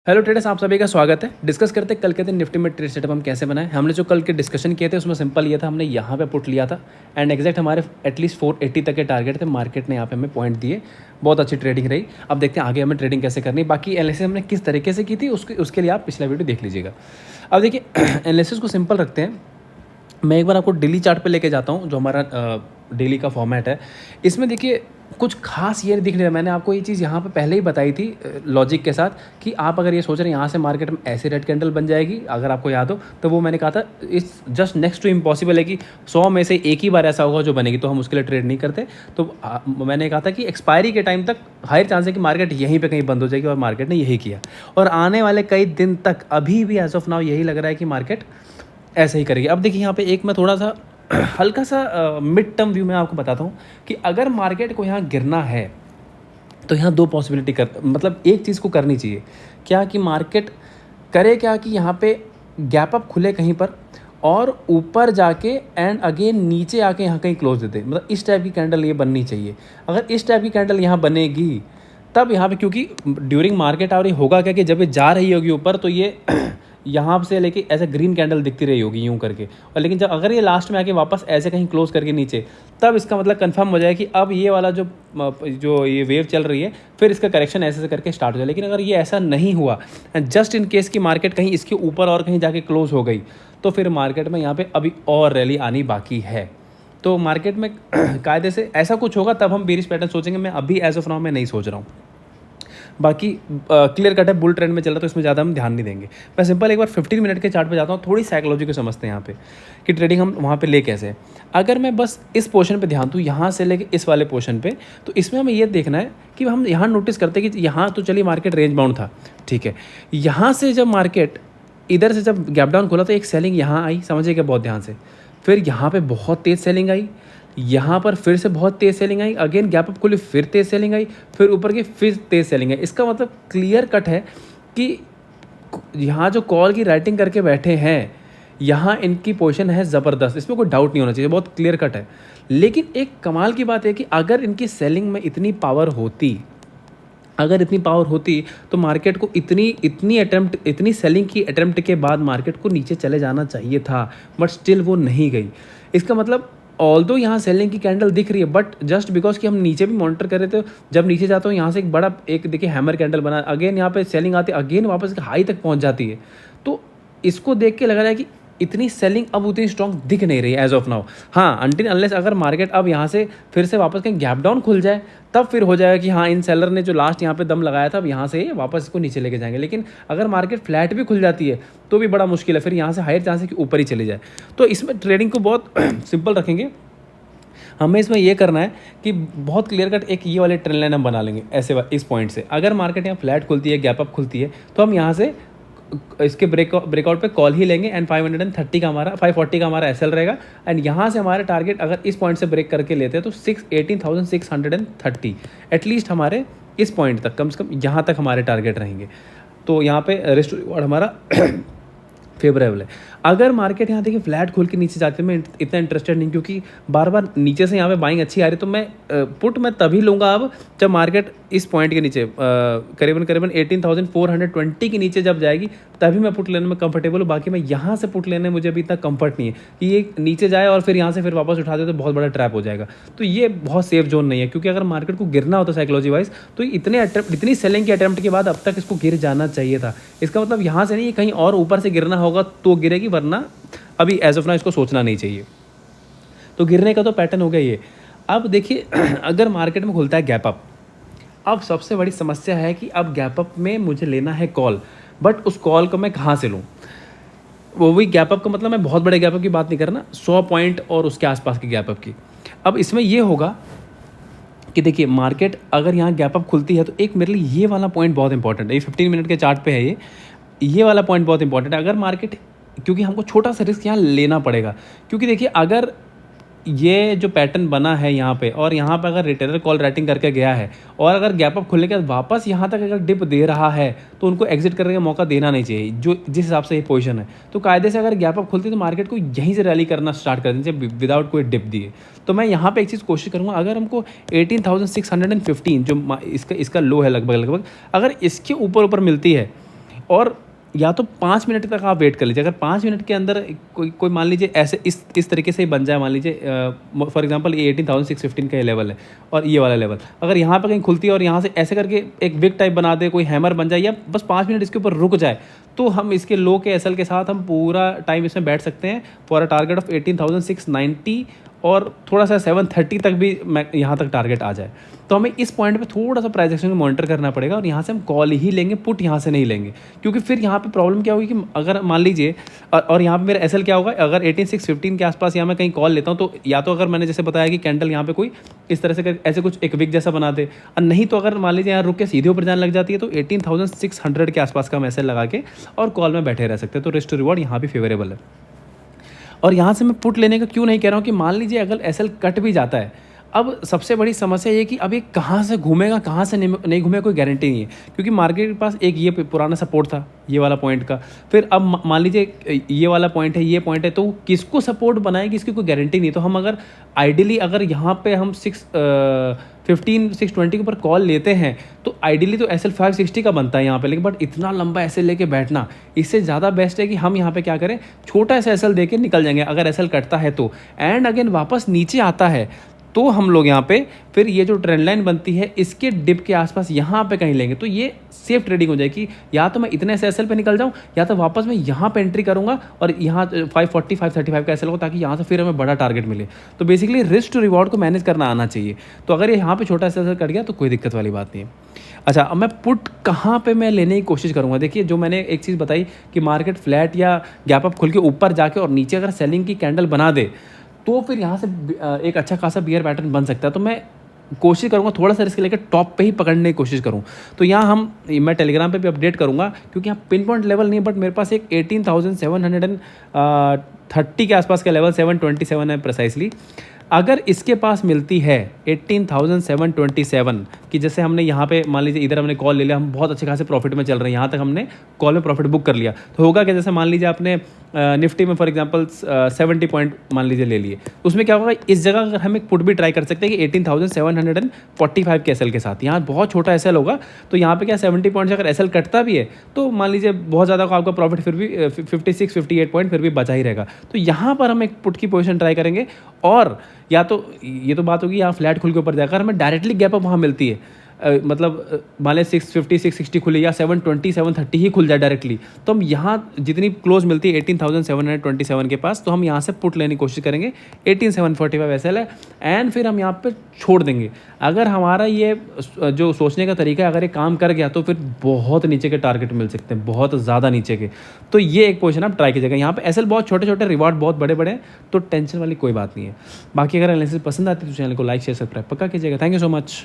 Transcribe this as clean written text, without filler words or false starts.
Hello traders, आप सभी का स्वागत है। डिस्कस करते हैं कल के दिन निफ्टी में ट्रेड सेटअप हम कैसे बनाएं। हमने जो कल के डिस्कशन किए थे उसमें सिंपल ये था, हमने यहाँ पे पुट लिया था एंड एग्जैक्ट हमारे एटलीस्ट 480 तक के टारगेट थे। मार्केट ने यहाँ पे हमें पॉइंट दिए, बहुत अच्छी ट्रेडिंग रही। अब देखते हैं आगे हमें ट्रेडिंग कैसे करनी है। बाकी एनालिसिस हमने किस तरीके से की थी उसके लिए आप पिछला वीडियो देख लीजिएगा। अब देखिए एनालिसिस को सिंपल रखते हैं। मैं एक बार आपको डेली चार्ट पे लेके जाता हूँ, जो हमारा डेली का फॉर्मेट है। इसमें देखिए कुछ खास ये दिख नहीं रहा। मैंने आपको ये चीज़ यहाँ पे पहले ही बताई थी लॉजिक के साथ कि आप अगर ये सोच रहे हैं यहाँ से मार्केट में ऐसे रेड कैंडल बन जाएगी, अगर आपको याद हो तो वो मैंने कहा था इस जस्ट नेक्स्ट टू इम्पॉसिबल है कि 100 में से एक ही बार ऐसा होगा जो बनेगी, तो हम उसके लिए ट्रेड नहीं करते। तो मैंने कहा था कि एक्सपायरी के टाइम तक हायर चांस है कि मार्केट यहीं पर कहीं बंद हो जाएगी, और मार्केट ने यही किया। और आने वाले कई दिन तक अभी भी एज ऑफ नाउ यही लग रहा है कि मार्केट ऐसे ही करेगी। अब देखिए यहाँ पे एक मैं थोड़ा सा हल्का सा मिड टर्म व्यू में आपको बताता हूँ कि अगर मार्केट को यहाँ गिरना है तो यहाँ दो पॉसिबिलिटी मतलब एक चीज़ को करनी चाहिए क्या, कि मार्केट करे क्या कि यहाँ पे गैप अप खुले कहीं पर और ऊपर जाके एंड अगेन नीचे आके यहाँ कहीं क्लोज दे दे। मतलब इस टाइप की कैंडल ये बननी चाहिए। अगर इस टाइप की कैंडल यहाँ बनेगी तब यहाँ पे, क्योंकि ड्यूरिंग मार्केट आवर होगा क्या कि जब ये जा रही होगी ऊपर तो ये यहाँ से लेके ऐसे ग्रीन कैंडल दिखती रही होगी यूँ करके, और लेकिन जब अगर ये लास्ट में आके वापस ऐसे कहीं क्लोज करके नीचे, तब इसका मतलब कंफर्म हो जाए कि अब ये वाला जो ये वेव चल रही है फिर इसका करेक्शन ऐसे से करके स्टार्ट हो जाए। लेकिन अगर ये ऐसा नहीं हुआ एंड जस्ट इन केस की मार्केट कहीं इसके ऊपर और कहीं जाके क्लोज हो गई, तो फिर मार्केट में यहाँ पर अभी और रैली आनी बाकी है। तो मार्केट में कायदे से ऐसा कुछ होगा तब हम बेरिश पैटर्न सोचेंगे। मैं अभी एज ऑफ नाउ में नहीं सोच रहा हूँ। बाकी क्लियर कट है, बुल ट्रेंड में चल रहा तो इसमें ज़्यादा हम ध्यान नहीं देंगे। मैं सिंपल एक बार 15 मिनट के चार्ट पे जाता हूँ, थोड़ी साइकोलॉजी को समझते हैं यहाँ पे कि ट्रेडिंग हम वहाँ पे ले कैसे। अगर मैं बस इस पोर्शन पे ध्यान दूँ, यहाँ से लेके इस वाले पोर्शन पे, तो इसमें हमें ये देखना है कि हम यहाँ नोटिस करते हैं कि यहाँ तो चलिए मार्केट रेंज बाउंड था, ठीक है। यहाँ से जब मार्केट इधर से जब गैप डाउन खोला तो एक सेलिंग यहाँ आई, समझिएगा बहुत ध्यान से। फिर यहाँ पर बहुत तेज़ सेलिंग आई, यहाँ पर फिर से बहुत तेज़ सेलिंग आई, अगेन गैप अप खुली फिर तेज़ सेलिंग आई, फिर ऊपर की फिर तेज़ सेलिंग आई। इसका मतलब क्लियर कट है कि यहाँ जो कॉल की राइटिंग करके बैठे हैं, यहाँ इनकी पोजीशन है ज़बरदस्त, इसमें कोई डाउट नहीं होना चाहिए, बहुत क्लियर कट है। लेकिन एक कमाल की बात है कि अगर इनकी सेलिंग में इतनी पावर होती, अगर इतनी पावर होती तो मार्केट को इतनी सेलिंग की अटेम्प्ट के बाद मार्केट को नीचे चले जाना चाहिए था, बट स्टिल वो नहीं गई। इसका मतलब ऑल्दो यहाँ सेलिंग की कैंडल दिख रही है, बट जस्ट बिकॉज कि हम नीचे भी मॉनिटर कर रहे थे, जब नीचे जाता हूँ यहाँ से एक बड़ा एक देखिए हैमर कैंडल बना, अगेन यहाँ पे सेलिंग आती है, अगेन वापस हाई तक पहुँच जाती है। तो इसको देख के लग रहा है कि इतनी सेलिंग अब उतनी स्ट्रॉन्ग दिख नहीं रही है एज ऑफ नाउ। हाँ, अनटिल अनलेस अगर मार्केट अब यहाँ से फिर से वापस कहीं गैप डाउन खुल जाए, तब फिर हो जाएगा कि हाँ इन सेलर ने जो लास्ट यहाँ पे दम लगाया था अब यहाँ से वापस इसको नीचे लेके जाएंगे। लेकिन अगर मार्केट फ्लैट भी खुल जाती है तो भी बड़ा मुश्किल है, फिर यहाँ से हायर चांस है कि ऊपर ही चली जाए। तो इसमें ट्रेडिंग को बहुत सिंपल रखेंगे। हमें इसमें ये करना है कि बहुत क्लियर कट एक ये वाले ट्रेंड लाइन हम बना लेंगे ऐसे इस पॉइंट से। अगर मार्केट यहाँ फ्लैट खुलती है, गैप अप खुलती है, तो हम यहाँ से इसके ब्रेकआउट पे कॉल ही लेंगे एंड 530 का हमारा 540 का हमारा एसएल रहेगा। एंड यहाँ से हमारे टारगेट अगर इस पॉइंट से ब्रेक करके लेते हैं तो 18,630 एटलीस्ट हमारे इस पॉइंट तक, कम से कम यहाँ तक हमारे टारगेट रहेंगे। तो यहाँ पे रिस्क टू रिवॉर्ड हमारा फेवरेबल है। अगर मार्केट यहाँ देखिए फ्लैट खोल के नीचे जाते हैं, मैं इतना इंटरेस्टेड नहीं, क्योंकि बार बार नीचे से यहाँ पे बाइंग अच्छी आ रही है। तो मैं पुट मैं तभी लूँगा अब जब मार्केट इस पॉइंट के नीचे करीबन 18,420 के नीचे जब जाएगी, तभी मैं पुट लेने में कंफर्टेबल हूँ। बाकी मैं यहाँ से पुट लेने में मुझे अभी इतना कंफर्ट नहीं है कि ये नीचे जाए और फिर यहाँ से फिर वापस उठा दे तो बहुत बड़ा ट्रैप हो जाएगा। तो ये बहुत सेफ जोन नहीं है, क्योंकि अगर मार्केट को गिरना होता साइकोलॉजी वाइज तो इतनी सेलिंग की अटैम्प्ट के बाद अब तक इसको गिर जाना चाहिए था। इसका मतलब यहाँ से नहीं, कहीं और ऊपर से गिरना होगा तो गिरेगी, वरना अभी एज ऑफ नाउ इसको सोचना नहीं चाहिए। तो गिरने का तो पैटर्न हो गया ये। अब देखिए अगर मार्केट में खुलता है गैप अप, अब सबसे बड़ी समस्या है कि अब गैप अप में मुझे लेना है कॉल, बट उस कॉल को मैं कहाँ से लूँ। वो भी गैप अप का मतलब मैं बहुत बड़े गैप अप की बात नहीं कर रहा, 100 पॉइंट और उसके आसपास की गैप अप की। अब इसमें ये होगा कि देखिए मार्केट अगर यहाँ गैप अप खुलती है तो एक मेरे लिए ये वाला पॉइंट बहुत इंपॉर्टेंट है। ये 15 मिनट के चार्ट पे है, ये वाला पॉइंट बहुत इंपॉर्टेंट है। अगर मार्केट, क्योंकि हमको छोटा सा रिस्क यहाँ लेना पड़ेगा, क्योंकि देखिए अगर ये जो पैटर्न बना है यहाँ पे और यहाँ पे अगर रिटेलर कॉल राइटिंग करके गया है और अगर गैप अप खुलने के बाद वापस यहाँ तक अगर डिप दे रहा है तो उनको एग्जिट करने का मौका देना नहीं चाहिए, जो जिस हिसाब से ये पोजीशन है। तो कायदे से अगर गैप अप खुलती है तो मार्केट को यहीं से रैली करना स्टार्ट कर देना चाहिए विदाउट कोई डिप दिए। तो मैं यहाँ पे एक चीज़ कोशिश करूँगा, अगर हमको 18,615 जो इसका लो है लगभग, अगर इसके ऊपर मिलती है और या तो 5 मिनट तक आप वेट कर लीजिए। अगर 5 मिनट के अंदर कोई मान लीजिए ऐसे इस तरीके से ही बन जाए, मान लीजिए फॉर एग्जांपल ये 18,615 का ये लेवल है और ये वाला लेवल, अगर यहाँ पे कहीं खुलती है और यहाँ से ऐसे करके एक विक टाइप बना दे, कोई हैमर बन जाए या बस 5 मिनट इसके ऊपर रुक जाए, तो हम इसके लो के एसएल के साथ हम पूरा टाइम इसमें बैठ सकते हैं फॉर अ टारगेट ऑफ 18,690 और थोड़ा सा 730 तक भी यहाँ तक टारगेट आ जाए। तो हमें इस पॉइंट पे थोड़ा सा प्राइस एक्शन को मॉनिटर करना पड़ेगा और यहाँ से हम कॉल ही लेंगे, पुट यहाँ से नहीं लेंगे, क्योंकि फिर यहाँ पे प्रॉब्लम क्या होगी कि अगर मान लीजिए और यहाँ पे मेरा एसएल क्या होगा, अगर 18,615 के आसपास यहाँ मैं कहीं कॉल लेता हूँ तो या तो अगर मैंने जैसे बताया कि कैंडल यहाँ पे कोई इस तरह से ऐसे कुछ एक विक जैसा बना दे, और नहीं तो अगर मान लीजिए यहाँ रुक के सीधे ऊपर जाने लग जाती है तो 18,600 के आसपास का हम एसएल लगा के और कॉल में बैठे रह सकते हैं। तो रिस्क टू रिवॉर्ड यहाँ भी फेवरेबल है। और यहाँ से मैं पुट लेने का क्यों नहीं कह रहा हूँ कि मान लीजिए अगर एसएल कट भी जाता है, अब सबसे बड़ी समस्या ये कि अब ये कहाँ से घूमेगा, कहाँ से नहीं घूमेगा, कोई गारंटी नहीं है, क्योंकि मार्केट के पास एक ये पुराना सपोर्ट था ये वाला पॉइंट का, फिर अब मान लीजिए ये वाला पॉइंट है, ये पॉइंट है, तो किसको सपोर्ट बनाएगी इसकी कोई गारंटी नहीं। तो हम अगर आइडियली अगर यहाँ पे हम 620 के ऊपर कॉल लेते हैं तो आइडियली तो एसएल 560 का बनता है यहाँ पे, लेकिन बट इतना लंबा एसएल लेके बैठना, इससे ज़्यादा बेस्ट है कि हम यहाँ पे क्या करें, छोटा सा एसएल देके निकल जाएंगे अगर एसएल कटता है तो, एंड अगेन वापस नीचे आता है तो हम लोग यहाँ पे फिर ये जो ट्रेंड लाइन बनती है इसके डिप के आसपास यहाँ पे कहीं लेंगे, तो ये सेफ ट्रेडिंग हो जाएगी। या तो मैं इतने से एसएल पे निकल जाऊँ या तो वापस मैं यहाँ पे एंट्री करूँगा और यहाँ 540 535 का एसएल हो, ताकि यहाँ से फिर हमें बड़ा टारगेट मिले। तो बेसिकली रिस्क टू रिवॉर्ड को मैनेज करना आना चाहिए। तो अगर ये यहाँ पे छोटा एसएल कट गया तो कोई दिक्कत वाली बात नहीं है। अच्छा, अब मैं पुट कहाँ पे मैं लेने की कोशिश करूँगा। देखिए, जो मैंने एक चीज़ बताई कि मार्केट फ्लैट या गैप अप खुल के ऊपर जाके और नीचे अगर सेलिंग की कैंडल बना दे तो फिर यहाँ से एक अच्छा खासा बियर पैटर्न बन सकता है। तो मैं कोशिश करूँगा थोड़ा सा रिस्क लेकर टॉप पे ही पकड़ने की कोशिश करूँ। तो यहाँ मैं टेलीग्राम पे भी अपडेट करूँगा, क्योंकि यहाँ पिन पॉइंट लेवल नहीं है, बट मेरे पास एक 18,730 के आसपास का लेवल 727 है प्रिसाइसली। अगर इसके पास मिलती है 18,727 कि जैसे हमने यहाँ पे मान लीजिए इधर हमने कॉल ले लिया, हम बहुत अच्छे खासे प्रॉफिट में चल रहे हैं, यहाँ तक हमने कॉल में प्रॉफिट बुक कर लिया, तो होगा क्या, जैसे मान लीजिए आपने निफ्टी में फॉर एग्जांपल 70 पॉइंट मान लीजिए ले लिए, उसमें क्या होगा, इस जगह अगर हम एक पुट भी ट्राई कर सकते हैं कि 18,745 के एसएल के साथ, यहाँ बहुत छोटा एसएल होगा, तो यहाँ पे क्या 70 पॉइंट अगर एसएल कटता भी है तो मान लीजिए बहुत ज़्यादा आपका प्रॉफिट फिर भी 56-58 पॉइंट फिर भी बचा ही रहेगा। तो यहाँ पर हम एक पुट की पोजीशन ट्राई करेंगे, और या तो ये तो बात होगी यहाँ फ्लैट खुल के ऊपर जाकर हमें डायरेक्टली गैप अप वहाँ मिलती है, मतलब मान लें 650 660 खुले या 720 730 ही खुल जाए डायरेक्टली, तो हम यहाँ जितनी क्लोज मिलती है 18,727 के पास, तो हम यहाँ से पुट लेने की कोशिश करेंगे। 18,745 एसएल है, एंड फिर हम यहाँ पे छोड़ देंगे। अगर हमारा ये जो सोचने का तरीका है अगर ये काम कर गया तो फिर बहुत नीचे के टारगेट मिल सकते हैं, बहुत ज़्यादा नीचे के। तो ये एक पोजीशन आप ट्राई कीजिएगा। यहाँ पे एसएल बहुत छोटे छोटे, रिवॉर्ड बहुत बड़े बड़े हैं, तो टेंशन वाली कोई बात नहीं है। बाकी अगर एनालिसिस पसंद आती है तो चैनल को लाइक शेयर सब्सक्राइब पक्का कीजिएगा। Thank you so much.